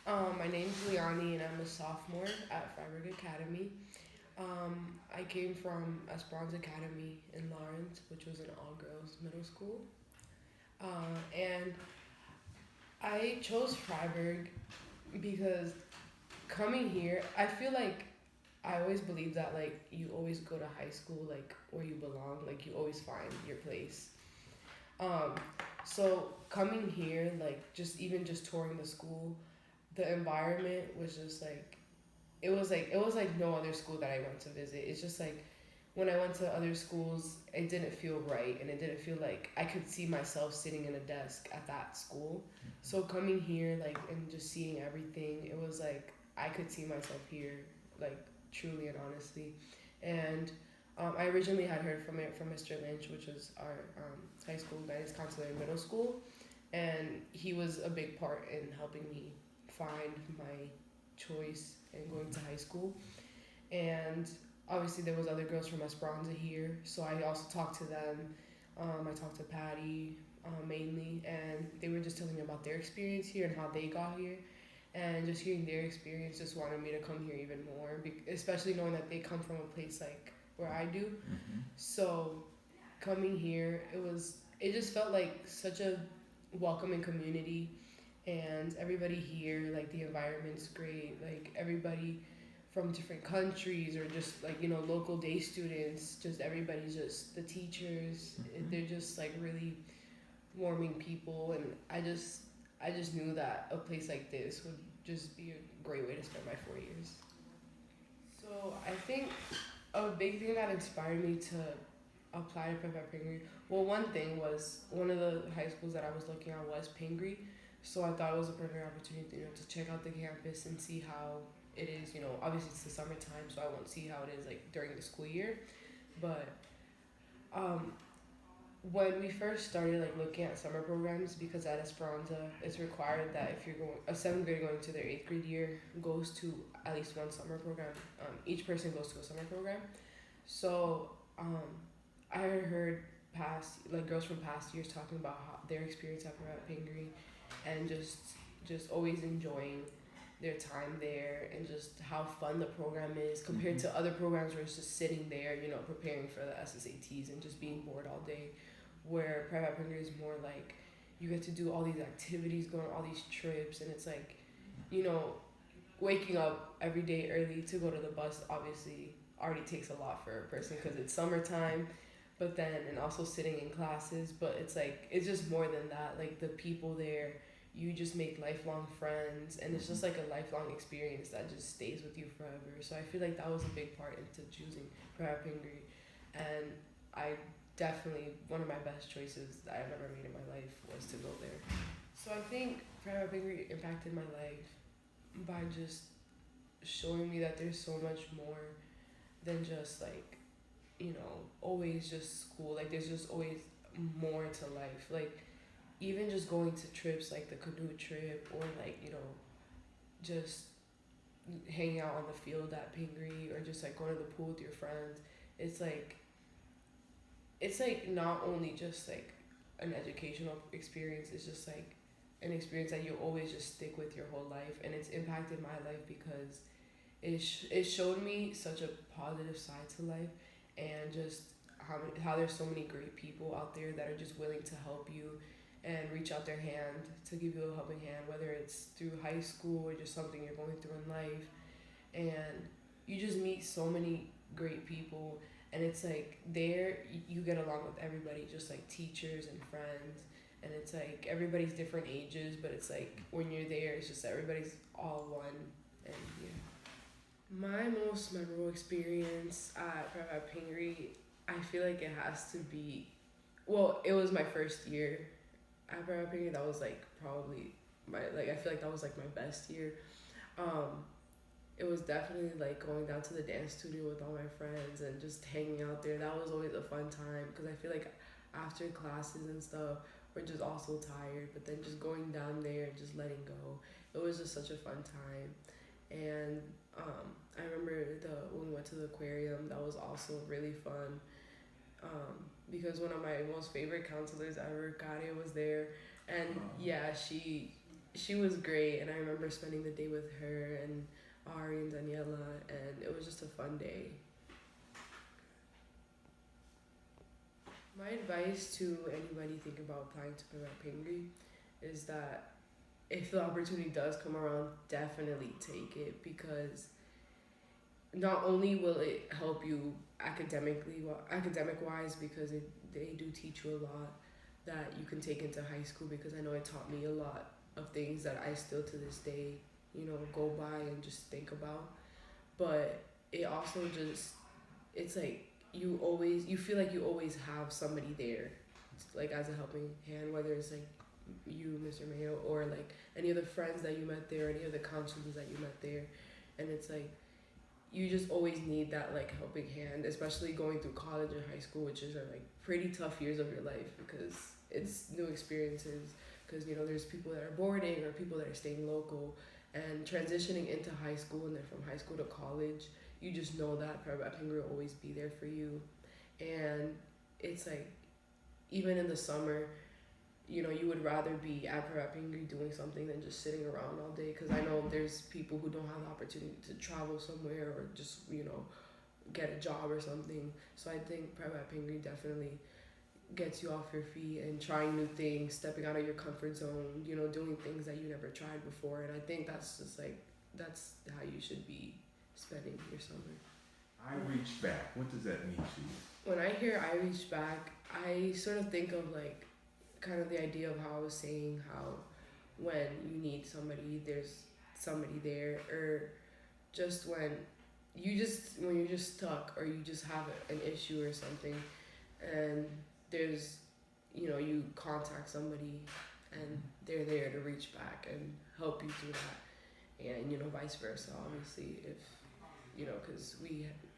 My name's Leeani and I'm a sophomore at Fryeburg Academy. I came from Esperanza Academy in Lawrence, which was an all-girls middle school. And I chose Fryeburg because coming here, I feel like I always believe that like you always go to high school like where you belong, like you always find your place. Um, so coming here, like just even just touring the school, the environment was just like it was like no other school that I went to visit. It's just like when I went to other schools, it didn't feel right and it didn't feel like I could see myself sitting in a desk at that school. So coming here like and just seeing everything, it was like I could see myself here like truly and honestly. And I originally had heard from it from Mr. Lynch, which was our high school guidance counselor in middle school, and he was a big part in helping me find my choice in going to high school. And obviously there was other girls from Esperanza here, so I also talked to them. I talked to Patty mainly, and they were just telling me about their experience here and how they got here. And just hearing their experience just wanted me to come here even more, especially knowing that they come from a place like where I do. So coming here, it just felt like such a welcoming community, and everybody here, like the environment's great. Like everybody from different countries or just like local day students, just everybody's just the teachers. They're just like really warming people, and I just knew that a place like this would just be a great way to spend my 4 years. So I think a big thing that inspired me to apply to prep at Pingree. Well, one thing was one of the high schools that I was looking at was Pingree, so I thought it was a perfect opportunity, to check out the campus and see how it is. Obviously it's the summertime, so I won't see how it is like during the school year. But um, when we first started like looking at summer programs, because at Esperanza it's required that if you're going a seventh grader going to their eighth grade year goes to at least one summer program. Each person goes to a summer program. So I had heard past like girls from past years talking about how their experience at Pingree, and just always enjoying their time there and just how fun the program is compared to other programs where it's just sitting there, preparing for the SSATs and just being bored all day. Where private Pingree is more like you get to do all these activities, go on all these trips, and it's like, you know, waking up every day early to go to the bus obviously already takes a lot for a person because it's summertime, but then and also sitting in classes. But it's like it's just more than that. Like the people there, you just make lifelong friends, and it's just like a lifelong experience that just stays with you forever. So I feel like that was a big part into choosing private Pingree, and I definitely one of my best choices that I've ever made in my life was to go there. So I think private Pingree impacted my life by just showing me that there's so much more than just like always just school. Like there's just always more to life. Like even just going to trips like the canoe trip, or like just hanging out on the field at Pingree, or just like going to the pool with your friends. it's like it's like not only just like an educational experience, it's just like an experience that you always just stick with your whole life, and it's impacted my life because it showed me such a positive side to life, and just how there's so many great people out there that are just willing to help you and reach out their hand to give you a helping hand, whether it's through high school or just something you're going through in life. And you just meet so many great people, and it's like there you get along with everybody, just like teachers and friends. And it's like everybody's different ages, but it's like when you're there it's just everybody's all one. And yeah. My most memorable experience at Pingree, I feel like it has to be, well, it was my first year at Pingree. That was like probably I feel like that was like my best year. Um, it was definitely like going down to the dance studio with all my friends and just hanging out there. That was always a fun time because I feel like after classes and stuff, we're just all so tired. But then just going down there and just letting go, it was just such a fun time. And I remember when we went to the aquarium, that was also really fun, because one of my most favorite counselors ever, Gadia, was there. And yeah, she she was great, and I remember spending the day with her and Ari and Daniela, and it was just a fun day. My advice to anybody thinking about applying to Private Pingri is that if the opportunity does come around, definitely take it, because not only will it help you academic wise, because they do teach you a lot that you can take into high school, because I know it taught me a lot of things that I still to this day, go by and just think about. But it also just, it's like you feel like you always have somebody there, like as a helping hand, whether it's like you, Mr. Mayo, or like any of the friends that you met there, any of the counselors that you met there. And it's like you just always need that like helping hand, especially going through college and high school, which is like pretty tough years of your life, because it's new experiences, because there's people that are boarding or people that are staying local, and transitioning into high school, and then from high school to college, you just know that Private Pingri will always be there for you. And it's like, even in the summer, you would rather be at Private Pingri doing something than just sitting around all day, because I know there's people who don't have the opportunity to travel somewhere or just get a job or something. So I think Private Pingri definitely gets you off your feet and trying new things, stepping out of your comfort zone, doing things that you never tried before. And I think that's just like, that's how you should be spending your summer. I reached back. What does that mean to you? When I hear I reached back, I sort of think of like kind of the idea of how I was saying, how when you need somebody, there's somebody there, or just when you're just stuck, or you just have an issue or something, and there's you contact somebody and they're there to reach back and help you through that, and vice versa, obviously, if because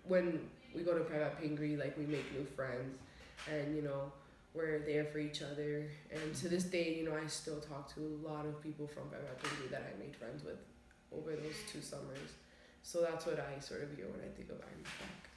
when we go to Private Pingri, like, we make new friends, and we're there for each other. And to this day, I still talk to a lot of people from Fryeburg that I made friends with over those 2 summers. So that's what I sort of hear when I think of Irish Back.